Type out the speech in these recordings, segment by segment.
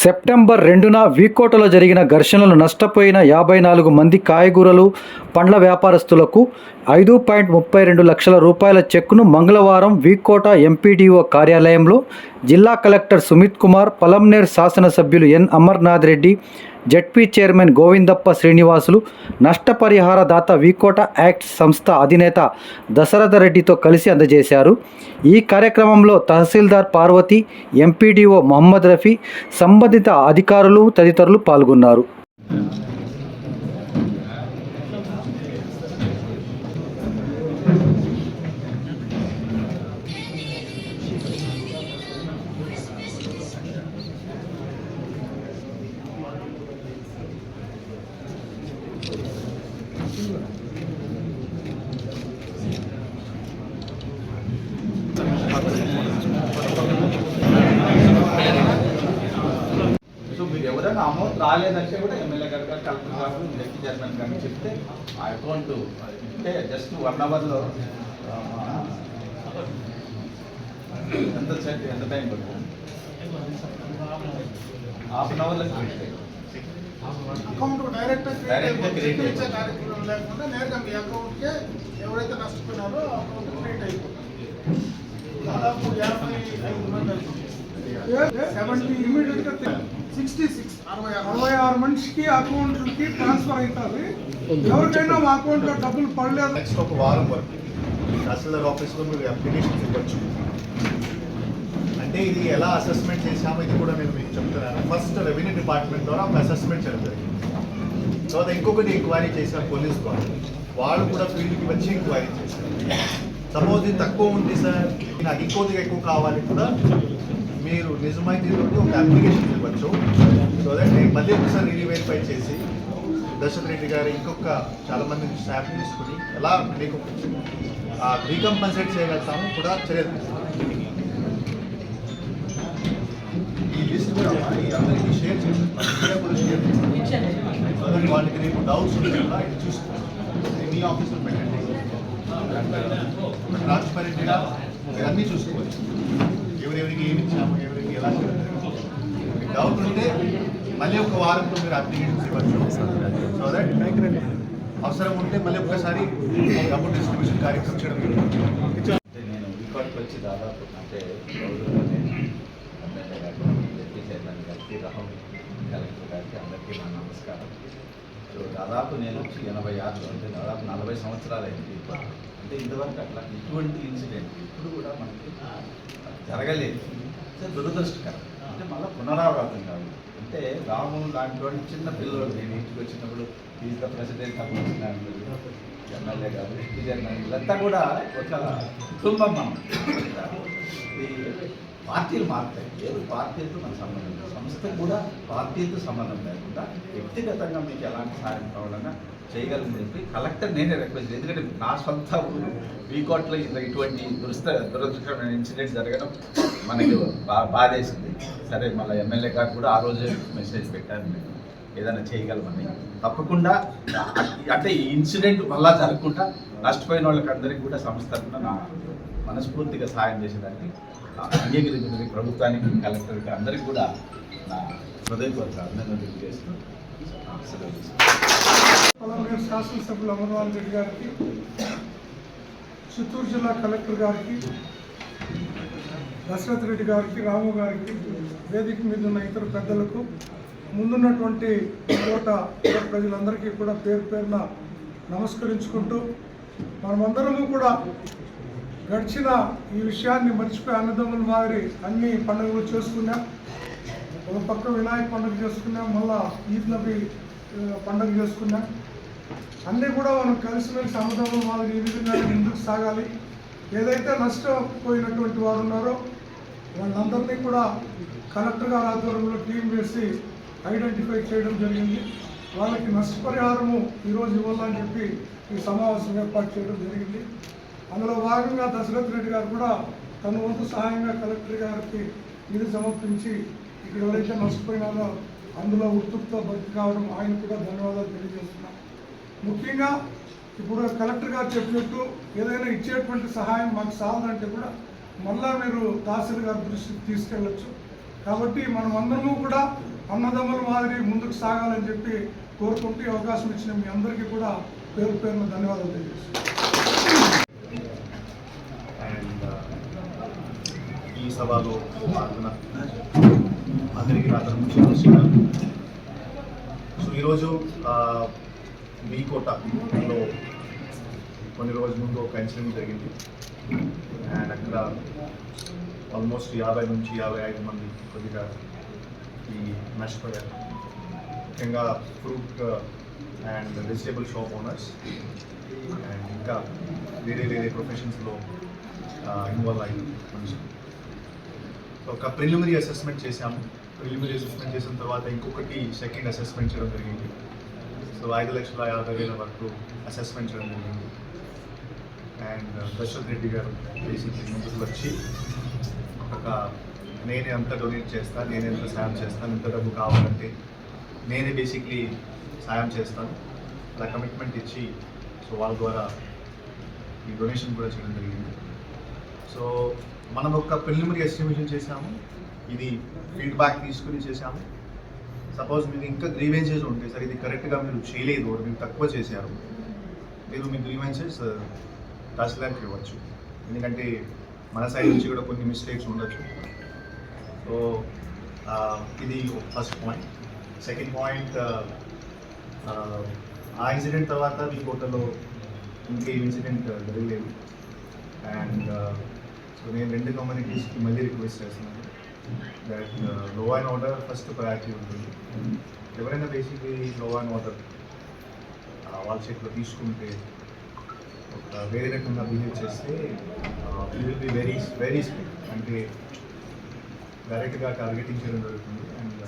September 2న వీకోటలో జరిగిన ఘర్షణలో నష్టపోయిన 54 మంది కాయగూరలు, పండ్ల వ్యాపారస్తులకు 5.32 లక్షల రూపాయల చెక్కును మంగళవారం వీకోట ఎంపీడీఓ కార్యాలయంలో జిల్లా కలెక్టర్ సుమిత్ కుమార్, పలమనేర్ శాసనసభ్యులు ఎన్ అమర్నాథ్ రెడ్డి, జెడ్పీ చైర్మన్ గోవిందప్ప శ్రీనివాసులు, నష్టపరిహార దాత వీకోట యాక్ట్ సంస్థ అధినేత దశరథ రెడ్డితో కలిసి అందజేశారు. ఈ కార్యక్రమంలో తహసీల్దార్ పార్వతి, ఎంపీడీఓ మొహమ్మద్ రఫీ, సంబంధిత అధికారులు తదితరులు పాల్గొన్నారు. సో మీరు ఎవరైనా అమౌంట్ రాలేదంటే కూడా ఎమ్మెల్యే గారు కలెక్టర్ గారు జడ్పీ చైర్మన్ గారిని చెప్తే ఆ అకౌంట్ అంటే జస్ట్ 1 అవర్లో ఎంత టైం పడుతుంది? హాఫ్ అన్ అవర్లో అకౌంట్ డైరెక్ట్ క్రియేట్ ఇచ్చే కార్యక్రమం లేకుండా నేరుగా మీ అకౌంట్కే ఎవరైతే నష్టపోయినారో అకౌంట్ క్రియేట్ అయిపోతుంది. దాదాపు 55 మంది అవుతుంది. 70 ఇమీడియట్గా 66 మనిషికి అకౌంట్కి ట్రాన్స్ఫర్ అవుతుంది. ఎవరికైనా మా అకౌంట్లో డబ్బులు పడలేదు. నెక్స్ట్ ఒక వారం వరకు తహసీల్దార్ ఆఫీస్లో మీరు అప్లికేషన్స్ ఇవ్వచ్చు. అంటే ఇది ఎలా అసెస్మెంట్ చేశామో ఇది కూడా నేను మీకు చెప్తున్నాను. ఫస్ట్ రెవెన్యూ డిపార్ట్మెంట్ ద్వారా ఒక అసెస్మెంట్ చేయడం జరిగింది. తర్వాత ఇంకొకటి ఎంక్వైరీ చేశారు పోలీస్ ద్వారా. వాళ్ళు కూడా ఫీల్డ్కి వచ్చి ఎంక్వైరీ చేశారు. సపోజ్ ఇది తక్కువ ఉంది సార్, నాకు ఇంకొద్దిగా ఎక్కువ కావాలి కూడా మీరు నిజమైతే ఒక అప్లికేషన్ ఇవ్వచ్చు. సో దట్ నేను మళ్ళీ ఒకసారి రీవెరిఫై చేసి దశరథ్ రెడ్డి గారు ఇంకొక చాలా మంది స్టాఫ్ తీసుకుని ఎలా మీకు రీకంపన్సేట్ చేయగలుగుతాము కూడా చర్యలు ఈ లిస్ట్ కూడా అందరికీ షేర్ చేస్తాను. వాళ్ళకి రేపు డౌట్స్ ఉంటాయి కదా, ఇది చూసుకోండి. మీ ఆఫీస్లో పెట్టండి. ట్రాన్స్పరెంట్గా అన్నీ చూసుకోవాలి. ఎవరెవరికి ఏమి ఇచ్చాము, ఎవరికి ఎలా మీకు డౌట్ ఉంటే మళ్ళీ ఒక వారంతో మీరు అప్లికేషన్స్ ఇవ్వచ్చు. సో దట్ అవసరం ఉంటే మళ్ళీ ఒక్కసారి డబ్బు డిస్ట్రిబ్యూషన్ కార్యక్రమం చేయడం జరుగుతుంది. నేను వీకోట్కి వచ్చి దాదాపు అంటే ఎమ్మెల్యే గారికి, జడ్పీ చైర్మన్ గారికి, రహం కలెక్టర్ గారికి అందరికీ నా నమస్కారం. సో దాదాపు నేను వచ్చి 86 అంటే దాదాపు 40 సంవత్సరాలు అయింది. అంటే ఇంతవరకు అట్లా ఇటువంటి ఇన్సిడెంట్ ఇప్పుడు కూడా మనకి జరగలేదు. దురదృష్టకరం. అంటే మళ్ళీ పునరావృతం కాదు. అంటే రాము లాంటి వాడు చిన్న పిల్లలు నేను ఇంటికి వచ్చినప్పుడు is the president of MLA గారు, జడ్పీ చైర్మన్ వీళ్ళంతా కూడా ఒక కుటుంబం. మనం పార్టీలు మారుతాయి. ఏదో పార్టీలతో మన సంబంధం లేదు. సంస్థ కూడా పార్టీలతో సంబంధం లేకుండా వ్యక్తిగతంగా మీకు ఎలాంటి సాయం కావాలన్నా చేయగలని చెప్పి కలెక్టర్ నేనే రిక్వెస్ట్. ఎందుకంటే నా సొంత ఊరు వీకోట్లో ఇటువంటి దురదృష్టకరమైన ఇన్సిడెంట్ జరగడం మనకి బాధేసింది. సరే మళ్ళీ ఎమ్మెల్యే గారు కూడా ఆ రోజే మెసేజ్ పెట్టాను, నేను ఏదైనా చేయగలమని. తప్పకుండా అంటే ఈ ఇన్సిడెంట్ మళ్ళా జరగకుండా నష్టపోయిన వాళ్ళకి అందరికీ కూడా సంస్థ తరఫున నా మనస్ఫూర్తిగా సాయం చేసేదానికి అంగీకరించిన ప్రభుత్వానికి, కలెక్టర్కి అందరికీ కూడా నా హృదయపూర్వక అభినందనలు తెలియజేస్తూ పలమనేరు శాసనసభ్యులు అమర్నాథ్ రెడ్డి గారికి, చిత్తూరు జిల్లా కలెక్టర్ గారికి, దశరథ్ రెడ్డి గారికి, రాము గారికి, వేదిక మీద ఉన్న ఇతర పెద్దలకు, ముందున్నటువంటి కోట ప్రజలందరికీ కూడా పేరు పేరున నమస్కరించుకుంటూ మనమందరము కూడా గడిచిన ఈ విషయాన్ని మర్చిపోయి అన్నదమ్ముల మాదిరి అన్ని పండుగలు చేసుకున్నాం. ఒక పక్క వినాయక పండుగ చేసుకున్నాం, మళ్ళా ఈద్ నబీ పండుగ చేసుకున్నాం. అన్నీ కూడా మనం కలిసిమెలిసి అన్నదమ్ముల మాదిరి ఈ విధంగా ముందుకు సాగాలి. ఏదైతే నష్టపోయినటువంటి వారు ఉన్నారో వాళ్ళందరినీ కూడా కలెక్టర్ గారి ఆధ్వర్యంలో టీం వేసి ఐడెంటిఫై చేయడం జరిగింది. వాళ్ళకి నష్టపరిహారము ఈరోజు ఇవ్వాలని చెప్పి ఈ సమావేశం ఏర్పాటు చేయడం జరిగింది. అందులో భాగంగా దశరథ్ రెడ్డి గారు కూడా తన వంతు సహాయంగా కలెక్టర్ గారికి నిధి సమర్పించి ఇక్కడ ఎవరైతే నష్టపోయినారో అందులో ఉత్తుతో బతికి కావడం ఆయన కూడా ధన్యవాదాలు తెలియజేస్తున్నాం. ముఖ్యంగా ఇప్పుడు కలెక్టర్ గారు చెప్పినట్టు ఏదైనా ఇచ్చేటువంటి సహాయం మాకు సాలదంటే కూడా మళ్ళా మీరు తహసీల్ గారి దృష్టికి తీసుకెళ్ళచ్చు. కాబట్టి మనం అందరము కూడా అన్నదమ్ముల మాదిరి ముందుకు సాగాలని చెప్పి కోరుకుంటూ ఈ అవకాశం ఇచ్చిన మీ అందరికీ కూడా పేరు పేరున ధన్యవాదాలు తెలియజేస్తున్నాను. అండ్ ఈ సభలో పాల్గొన్న అందరికీ నా తరఫు నుంచి నమస్కారాలు. సో ఈరోజు వీకోటలో కొన్ని రోజుల ముందు ఒక ఇన్సిడెంట్ జరిగింది. అండ్ అక్కడ ఆల్మోస్ట్ 50 నుంచి 55 మంది కొద్దిగా ఈ నష్టపోయారు. ముఖ్యంగా fruit and vegetable shop owners and ఇంకా వేరే ప్రొఫెషన్స్లో ఇన్వాల్వ్ అయ్యి మనిషి. ఒక ప్రిలిమినరీ అసెస్మెంట్ చేశాము. ప్రిలిమినరీ అసెస్మెంట్ చేసిన తర్వాత ఇంకొకటి సెకండ్ అసెస్మెంట్ చేయడం జరిగింది. సో 5,50,000 వరకు అసెస్మెంట్ చేయడం జరిగింది. అండ్ దశరథ్ రెడ్డి గారు బేసిక్లీ ముందుకు వచ్చి నేనే అంత డొనేట్ చేస్తాను, నేనే ఎంత సాయం చేస్తాను, ఎంత డబ్బు కావాలంటే నేనే బేసిక్లీ సాయం చేస్తాను అలా కమిట్మెంట్ ఇచ్చి సో వాళ్ళ ద్వారా ఈ డొనేషన్ కూడా చేయడం జరిగింది. సో మనం ఒక ప్రిలిమినరీ ఎస్టిమేషన్ చేశాము. ఇది ఫీడ్బ్యాక్ తీసుకుని చేశాము. సపోజ్ మీకు ఇంకా గ్రీవెన్సెస్ ఉంటే సార్ ఇది కరెక్ట్గా మీరు చేయలేదు, మీరు తక్కువ చేశారు, మీరు మీ గ్రీవెన్సెస్ తహసీల్దార్కి ఇవ్వచ్చు. ఎందుకంటే మన సైడ్ నుంచి కూడా కొన్ని మిస్టేక్స్ ఉండొచ్చు. సో ఇది ఫస్ట్ పాయింట్. సెకండ్ పాయింట్, ఆ ఇన్సిడెంట్ తర్వాత మీ కోటలో ఇంకే ఇన్సిడెంట్ జరగలేదు. అండ్ సో నేను 2 కమ్యూనిటీస్కి మళ్ళీ రిక్వెస్ట్ చేస్తున్నాను దట్ లో అండ్ ఆర్డర్ ఫస్ట్ ప్రయారిటీ ఉంటుంది. ఎవరైనా బేసిక్లీ లో అండ్ ఆర్డర్ వాళ్ళ చేతిలో తీసుకుంటే ఒక వేరే రకంగా బిహేవ్ చేస్తే it will be very strict, అంటే డైరెక్ట్గా టార్గెటింగ్ చేయడం జరుగుతుంది. అండ్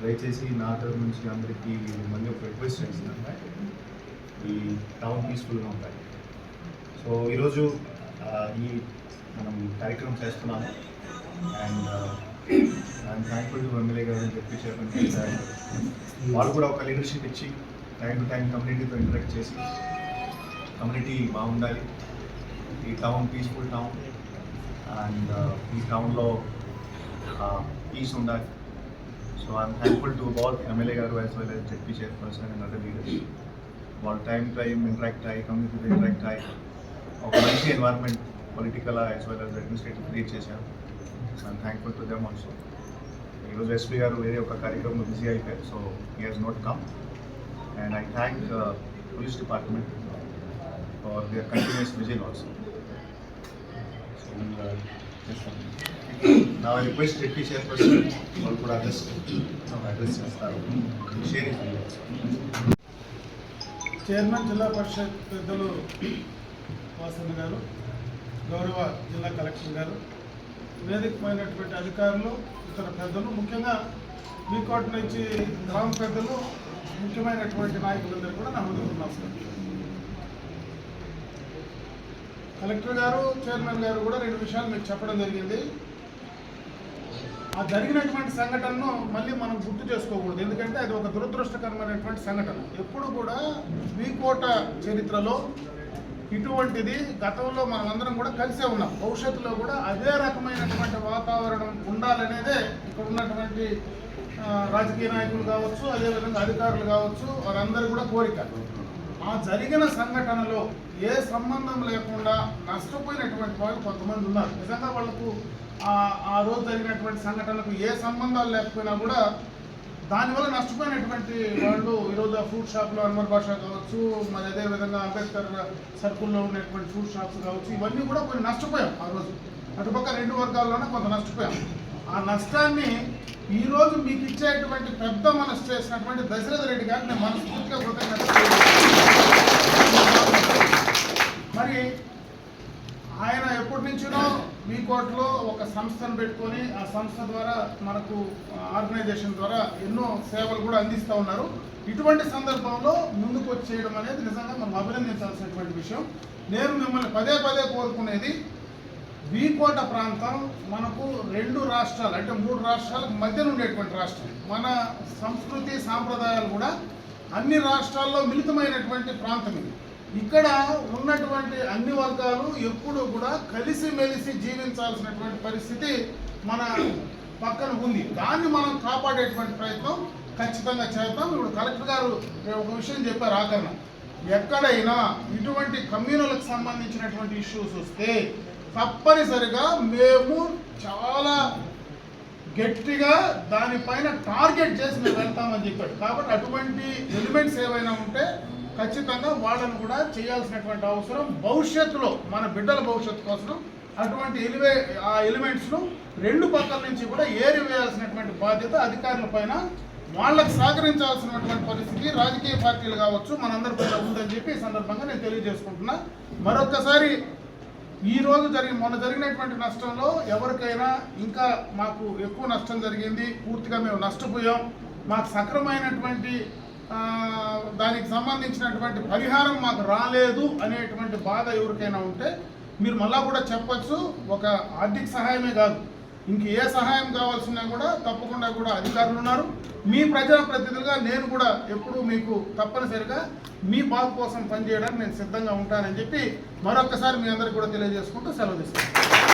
దయచేసి నా తరఫు నుంచి అందరికీ మళ్ళీ ఒక రిక్వెస్ట్ చేస్తున్నాను, ఈ టౌన్ పీస్ఫుల్గా ఉంటాయి. సో ఈరోజు ఈ మనం కార్యక్రమం చేస్తున్నాము. And I'm thankful to MLA గారు అని చెప్పి చెప్పండి. వాళ్ళు కూడా ఒక లీడర్షిప్ ఇచ్చి టైం టు టైం కమ్యూనిటీతో ఇంటరాక్ట్ చేసి కమ్యూనిటీ బాగుండాలి, ఈ టౌన్ పీస్ఫుల్ టౌన్ అండ్ ఈ టౌన్లో పీస్ ఉండాలి. So I'm thankful to all MLA garu as well as ZP chairperson and other leaders. వాళ్ళు టైం ఇంటరాక్ట్ అయ్యి కమ్యూనిటీతో ఇంటరాక్ట్ అయ్యి ఒక మంచి environment political as well as administrative create చేశారు. So I'm thankful to them also. ఈరోజు SP garu వేరే ఒక కార్యక్రమంలో బిజీ అయిపోయారు, so he has not come. And I thank police department for their continuous vigil also. So now I request Deputy Chairperson all could address చేస్తారు. Share chairman జిల్లా పరిషత్ పెద్దలు వాసన్న గారు, గౌరవ జిల్లా కలెక్టర్ గారు, వేదికమైనటువంటి అధికారులు, ఇతర పెద్దలు, ముఖ్యంగా వీకోట నుంచి గ్రామ పెద్దలు, ముఖ్యమైనటువంటి నాయకులందరూ కూడా నా ముందుకు నమస్కారం. కలెక్టర్ గారు, చైర్మన్ గారు కూడా 2 విషయాలు మీకు చెప్పడం జరిగింది. ఆ జరిగినటువంటి సంఘటనను మళ్ళీ మనం గుర్తు చేసుకోకూడదు, ఎందుకంటే అది ఒక దురదృష్టకరమైనటువంటి సంఘటన. ఎప్పుడు కూడా వీకోట చరిత్రలో ఇటువంటిది గతంలో మనం అందరం కూడా కలిసే ఉన్నాం. భవిష్యత్తులో కూడా అదే రకమైనటువంటి వాతావరణం ఉండాలనేదే ఇక్కడ ఉన్నటువంటి రాజకీయ నాయకులు కావచ్చు, అదేవిధంగా అధికారులు కావచ్చు, వారందరూ కూడా కోరిక. ఆ జరిగిన సంఘటనలో ఏ సంబంధం లేకుండా నష్టపోయినటువంటి వాళ్ళు కొంతమంది ఉన్నారు. నిజంగా వాళ్ళకు ఆ రోజు జరిగినటువంటి సంఘటనలకు ఏ సంబంధాలు లేకపోయినా కూడా దానివల్ల నష్టపోయినటువంటి వాళ్ళు ఈరోజు ఆ ఫ్రూట్ షాప్లో అన్వర్ బాషా కావచ్చు, మరి అదేవిధంగా అంబేద్కర్ సర్కిల్లో ఉన్నటువంటి ఫ్రూట్ షాప్స్ కావచ్చు, ఇవన్నీ కూడా కొన్ని నష్టపోయాం. ఆ రోజు అటుపక్క 2 వర్గాల్లోనే కొంత నష్టపోయాం. ఆ నష్టాన్ని ఈరోజు మీకు ఇచ్చేటువంటి పెద్ద మనసు చేసినటువంటి దశరథ్ రెడ్డి గారిని నేను మనస్ఫూర్తిగా కృతజ్ఞతలు. మరి ఆయన ఎప్పటి నుంచినో వీకోటలో ఒక సంస్థను పెట్టుకొని ఆ సంస్థ ద్వారా మనకు ఆర్గనైజేషన్ ద్వారా ఎన్నో సేవలు కూడా అందిస్తూ ఉన్నారు. ఇటువంటి సందర్భంలో ముందుకు వచ్చేయడం అనేది నిజంగా మనం అభినందించాల్సినటువంటి విషయం. నేను మిమ్మల్ని పదే కోరుకునేది, వీకోట ప్రాంతం మనకు 2 రాష్ట్రాలు అంటే 3 రాష్ట్రాలకు మధ్యన ఉండేటువంటి రాష్ట్రం. మన సంస్కృతి సాంప్రదాయాలు కూడా అన్ని రాష్ట్రాల్లో మిళితమైనటువంటి ప్రాంతం ఇది. ఇక్కడ ఉన్నటువంటి అన్ని వర్గాలు ఎప్పుడూ కూడా కలిసిమెలిసి జీవించాల్సినటువంటి పరిస్థితి మన పక్కన ఉంది. దాన్ని మనం కాపాడేటువంటి ప్రయత్నం ఖచ్చితంగా చేద్దాం. ఇప్పుడు కలెక్టర్ గారు ఒక విషయం చెప్పారు ఆఖరణ, ఎక్కడైనా ఇటువంటి కమ్యూనల్కి సంబంధించినటువంటి ఇష్యూస్ వస్తే తప్పనిసరిగా మేము చాలా గట్టిగా దానిపైన టార్గెట్ చేసి మేము వెళ్తామని చెప్పాడు. కాబట్టి అటువంటి ఎలిమెంట్స్ ఏవైనా ఉంటే ఖచ్చితంగా వాళ్ళను కూడా చేయాల్సినటువంటి అవసరం భవిష్యత్తులో మన బిడ్డల భవిష్యత్తు కోసం అటువంటి ఆ ఎలిమెంట్స్ను రెండు పక్కల నుంచి కూడా ఏరివేయాల్సినటువంటి బాధ్యత అధికారుల పైన, వాళ్ళకు సహకరించాల్సినటువంటి పరిస్థితి రాజకీయ పార్టీలు కావచ్చు మనందరిపైన ఉందని చెప్పి ఈ సందర్భంగా నేను తెలియజేసుకుంటున్నా. మరొక్కసారి మొన్న జరిగినటువంటి నష్టంలో ఎవరికైనా ఇంకా మాకు ఎక్కువ నష్టం జరిగింది, పూర్తిగా మేము నష్టపోయాం, మాకు సక్రమైనటువంటి దానికి సంబంధించినటువంటి పరిహారం మాకు రాలేదు అనేటువంటి బాధ ఎవరికైనా ఉంటే మీరు మళ్ళా కూడా చెప్పచ్చు. ఒక ఆర్థిక సహాయమే కాదు, ఇంక ఏ సహాయం కావాల్సినా కూడా తప్పకుండా కూడా అధికారులు ఉన్నారు. మీ ప్రజాప్రతినిధులుగా నేను కూడా ఎప్పుడూ మీకు తప్పనిసరిగా మీ బాధ కోసం పనిచేయడానికి నేను సిద్ధంగా ఉంటానని చెప్పి మరొక్కసారి మీ అందరికీ కూడా తెలియజేసుకుంటూ సెలవు తీసుకుంటాను.